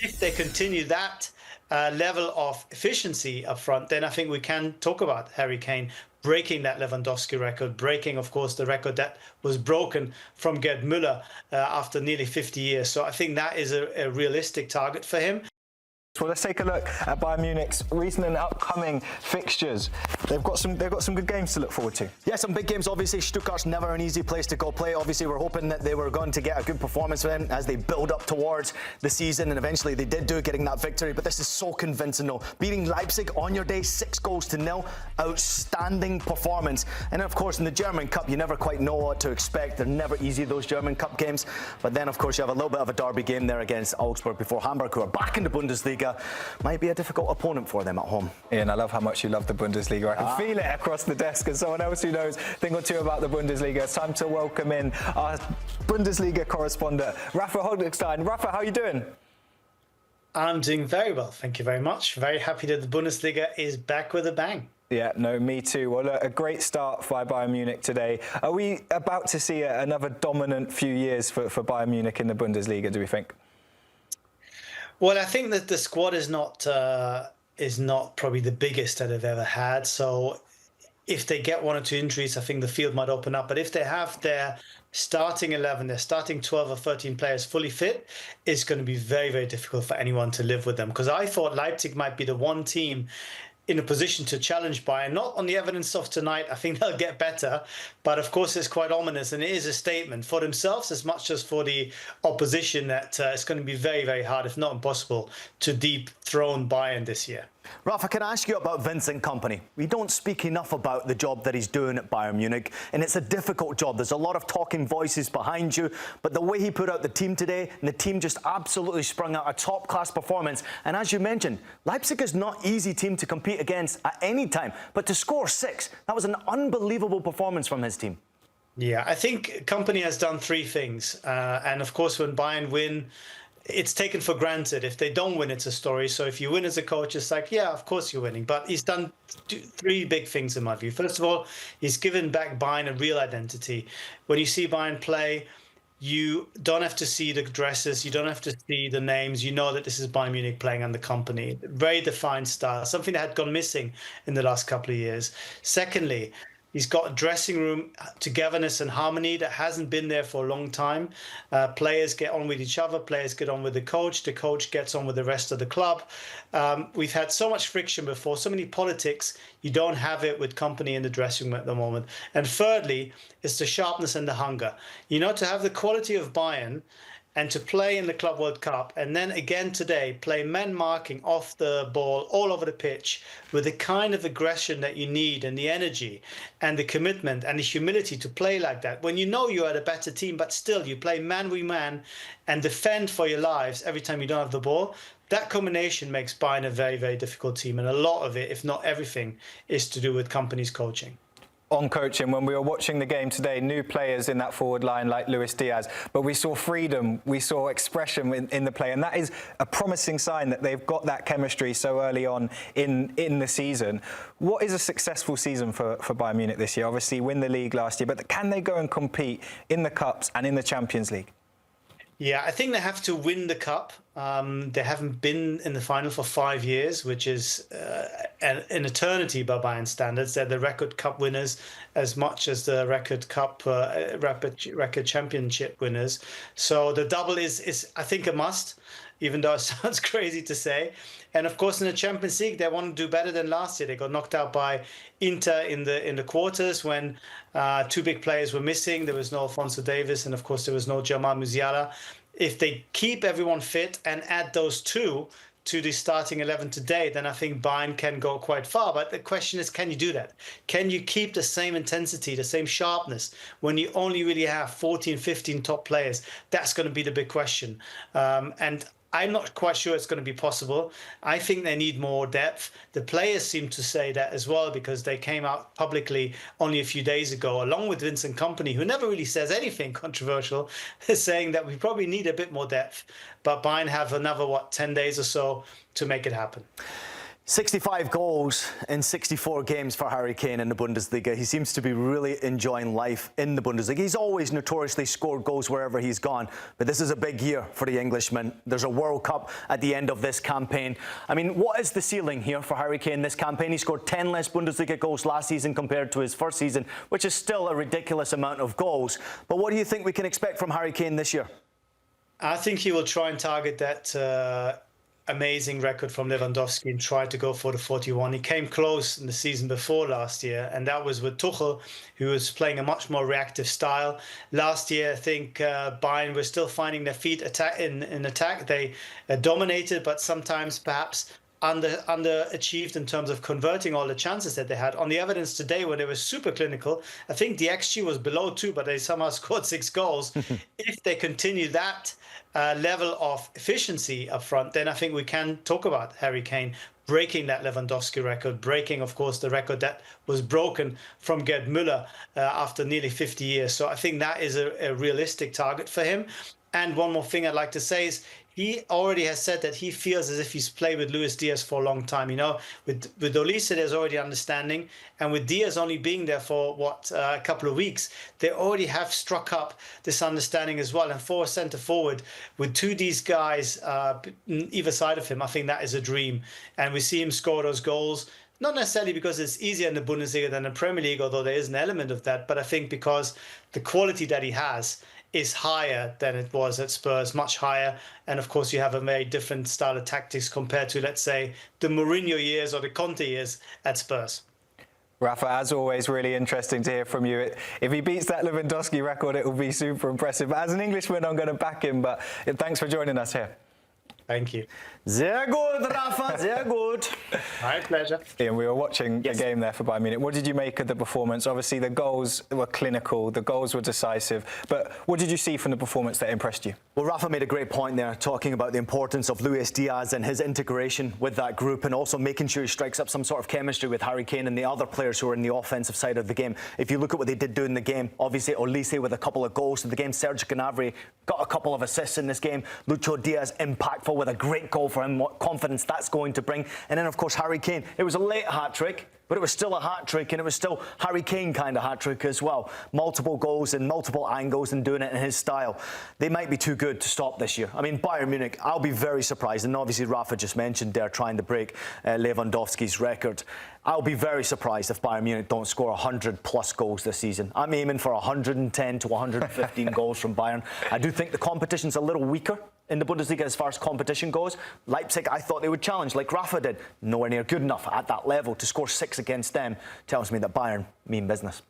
if they continue that level of efficiency up front, then I think we can talk about Harry Kane breaking that Lewandowski record, breaking, of course, the record that was broken from Gerd Müller after nearly 50 years. So I think that is a realistic target for him. Well, let's take a look at Bayern Munich's recent and upcoming fixtures. They've got some good games to look forward to. Yeah, some big games. Obviously, Stuttgart's never an easy place to go play. Obviously, we're hoping that they were going to get a good performance for them as they build up towards the season, and eventually they did do, getting that victory. But this is so convincing, though. Beating Leipzig on your day, 6-0. Outstanding performance. And of course, in the German Cup, you never quite know what to expect. They're never easy, those German Cup games. But then, of course, you have a little bit of a derby game there against Augsburg before Hamburg, who are back in the Bundesliga. Might be a difficult opponent for them at home. Ian, I love how much you love the Bundesliga. I can feel it across the desk. As someone else who knows a thing or two about the Bundesliga, it's time to welcome in our Bundesliga correspondent, Rafa Honingstein. Rafa, how are you doing? I'm doing very well, thank you very much. Very happy that the Bundesliga is back with a bang. Yeah, no, me too. Well, a great start by Bayern Munich today. Are we about to see another dominant few years for Bayern Munich in the Bundesliga, do we think? Well, I think that the squad is not probably the biggest that they've ever had. So if they get 1 or 2 injuries, I think the field might open up. But if they have their starting 11, their starting 12 or 13 players fully fit, it's going to be very, very difficult for anyone to live with them. Because I thought Leipzig might be the one team in a position to challenge Bayern, not on the evidence of tonight. I think they'll get better, but of course it's quite ominous, and it is a statement for themselves as much as for the opposition that it's going to be very, very hard, if not impossible, to dethrone Bayern this year. Rafa, can I ask you about Vincent Kompany? We don't speak enough about the job that he's doing at Bayern Munich, and it's a difficult job. There's a lot of talking voices behind you, but the way he put out the team today, and the team just absolutely sprung out a top-class performance. And as you mentioned, Leipzig is not an easy team to compete against at any time, but to score 6, that was an unbelievable performance from his team. Yeah, I think Kompany has done 3 things. And of course, when Bayern win, it's taken for granted. If they don't win, it's a story. So if you win as a coach, it's like, yeah, of course you're winning. But he's done 3 big things in my view. First of all, he's given back Bayern a real identity. When you see Bayern play, you don't have to see the dresses. You don't have to see the names. You know that this is Bayern Munich playing under Kompany. Very defined style, something that had gone missing in the last couple of years. Secondly, he's got a dressing room togetherness and harmony that hasn't been there for a long time. Players get on with each other. Players get on with the coach. The coach gets on with the rest of the club. We've had so much friction before, so many politics. You don't have it with Kompany in the dressing room at the moment. And thirdly, it's the sharpness and the hunger. You know, to have the quality of Bayern and to play in the Club World Cup, and then again today, play men marking off the ball all over the pitch with the kind of aggression that you need and the energy and the commitment and the humility to play like that. When you know you are the better team, but still you play man with man and defend for your lives every time you don't have the ball, that combination makes Bayern a very, very difficult team. And a lot of it, if not everything, is to do with Kompany's coaching. On coaching, when we were watching the game today, new players in that forward line like Luis Diaz, but we saw freedom, we saw expression in the play, and that is a promising sign that they've got that chemistry so early on in the season. What is a successful season for Bayern Munich this year? Obviously, win the league last year, but can they go and compete in the Cups and in the Champions League? Yeah, I think they have to win the cup. They haven't been in the final for 5 years, which is an eternity by Bayern standards. They're the record cup winners as much as the record cup, record championship winners. So the double is I think, a must, even though it sounds crazy to say. And of course, in the Champions League, they want to do better than last year. They got knocked out by Inter in the quarters when 2 big players were missing. There was no Alphonso Davies, and of course, there was no Jamal Musiala. If they keep everyone fit and add those 2 to the starting 11 today, then I think Bayern can go quite far. But the question is, can you do that? Can you keep the same intensity, the same sharpness when you only really have 14, 15 top players? That's going to be the big question. And I'm not quite sure it's going to be possible. I think they need more depth. The players seem to say that as well, because they came out publicly only a few days ago, along with Vincent Kompany, who never really says anything controversial, saying that we probably need a bit more depth. But Bayern have another, 10 days or so to make it happen. 65 goals in 64 games for Harry Kane in the Bundesliga. He seems to be really enjoying life in the Bundesliga. He's always notoriously scored goals wherever he's gone, but this is a big year for the Englishman. There's a World Cup at the end of this campaign. I mean, what is the ceiling here for Harry Kane this campaign? He scored 10 less Bundesliga goals last season compared to his first season, which is still a ridiculous amount of goals. But what do you think we can expect from Harry Kane this year? I think he will try and target that amazing record from Lewandowski and try to go for the 41. He came close in the season before last year, and that was with Tuchel, who was playing a much more reactive style. Last year, I think Bayern were still finding their feet in attack. They dominated, but sometimes perhaps underachieved in terms of converting all the chances that they had. On the evidence today, when they were super clinical, I think the XG was below 2, but they somehow scored 6 goals. If they continue that level of efficiency up front, then I think we can talk about Harry Kane breaking that Lewandowski record, breaking, of course, the record that was broken from Gerd Müller after nearly 50 years. So I think that is a realistic target for him. And one more thing I'd like to say is he already has said that he feels as if he's played with Luis Diaz for a long time. You know, with Olise, there's already understanding. And with Diaz only being there for, a couple of weeks, they already have struck up this understanding as well. And for a centre forward, with two of these guys either side of him, I think that is a dream. And we see him score those goals. Not necessarily because it's easier in the Bundesliga than the Premier League, although there is an element of that, but I think because the quality that he has is higher than it was at Spurs, much higher. And of course, you have a very different style of tactics compared to, let's say, the Mourinho years or the Conte years at Spurs. Rafa, as always, really interesting to hear from you. If he beats that Lewandowski record, it will be super impressive. As an Englishman, I'm going to back him, but thanks for joining us here. Thank you. Sehr gut, Rafa, sehr gut. My pleasure. Ian, we were watching the game there for Bayern Munich. What did you make of the performance? Obviously, the goals were clinical, the goals were decisive, but what did you see from the performance that impressed you? Well, Rafa made a great point there, talking about the importance of Luis Diaz and his integration with that group, and also making sure he strikes up some sort of chemistry with Harry Kane and the other players who are in the offensive side of the game. If you look at what they did do in the game, obviously Olise with a couple of goals to the game, Serge Gnabry got a couple of assists in this game, Lucho Diaz impactful with a great goal for him, what confidence that's going to bring. And then, of course, Harry Kane. It was a late hat-trick, but it was still a hat-trick, and it was still Harry Kane kind of hat-trick as well. Multiple goals in multiple angles and doing it in his style. They might be too good to stop this year. I mean, Bayern Munich, I'll be very surprised. And obviously, Rafa just mentioned they're trying to break Lewandowski's record. I'll be very surprised if Bayern Munich don't score 100+ goals this season. I'm aiming for 110 to 115 goals from Bayern. I do think the competition's a little weaker in the Bundesliga as far as competition goes. Leipzig, I thought they would challenge, like Rafa did. Nowhere near good enough at that level. To score 6 against them tells me that Bayern mean business.